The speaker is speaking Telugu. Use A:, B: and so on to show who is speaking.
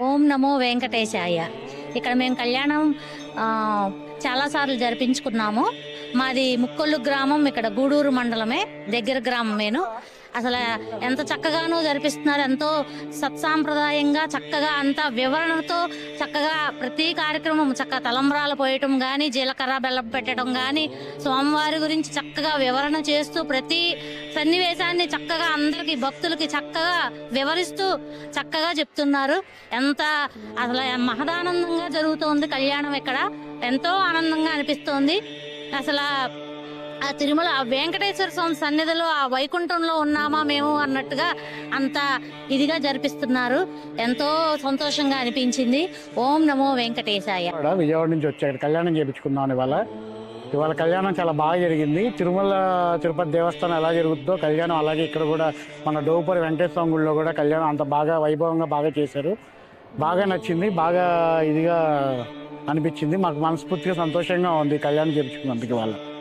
A: ఓం నమో వెంకటేశాయ. ఇక్కడ మేము కళ్యాణం చాలాసార్లు జరిపించుకున్నాము. మాది ముక్కొల్లు గ్రామం, ఇక్కడ గూడూరు మండలమే, దగ్గర గ్రామమేను. అసలు ఎంత చక్కగానో జరిపిస్తున్నారు. ఎంతో సత్సాంప్రదాయంగా చక్కగా అంత వివరణతో చక్కగా ప్రతి కార్యక్రమం చక్కగా తలంబ్రాలు పోయటం కానీ, జీలకర్ర బెల్లం పెట్టడం కానీ, స్వామివారి గురించి చక్కగా వివరణ చేస్తూ ప్రతి సన్నివేశాన్ని చక్కగా అందరికి భక్తులకి చక్కగా వివరిస్తూ చక్కగా చెప్తున్నారు. ఎంత అసలు మహదానందంగా జరుగుతోంది కళ్యాణం. ఇక్కడ ఎంతో ఆనందంగా అనిపిస్తోంది. అసలు ఆ తిరుమల వెంకటేశ్వర స్వామి సన్నిధిలో ఆ వైకుంఠంలో ఉన్నామా మేము అన్నట్టుగా అంత ఇదిగా జరిపిస్తున్నారు. ఎంతో సంతోషంగా అనిపించింది. ఓం నమో వెంకటేశాయ.
B: విజయవాడ నుంచి వచ్చాడు కళ్యాణం చేయించుకున్నాను. ఇవాళ కళ్యాణం చాలా బాగా జరిగింది. తిరుమల తిరుపతి దేవస్థానం ఎలా జరుగుతుందో కళ్యాణం అలాగే ఇక్కడ కూడా మన డోపురి వెంకటేశ్వర స్వామి గుడిలో కూడా కళ్యాణం అంత బాగా వైభవంగా బాగా చేశారు. బాగా నచ్చింది, బాగా ఇదిగా అనిపించింది. మాకు మనస్ఫూర్తిగా సంతోషంగా ఉంది కళ్యాణం చేయించుకున్నందుకు. వాళ్ళ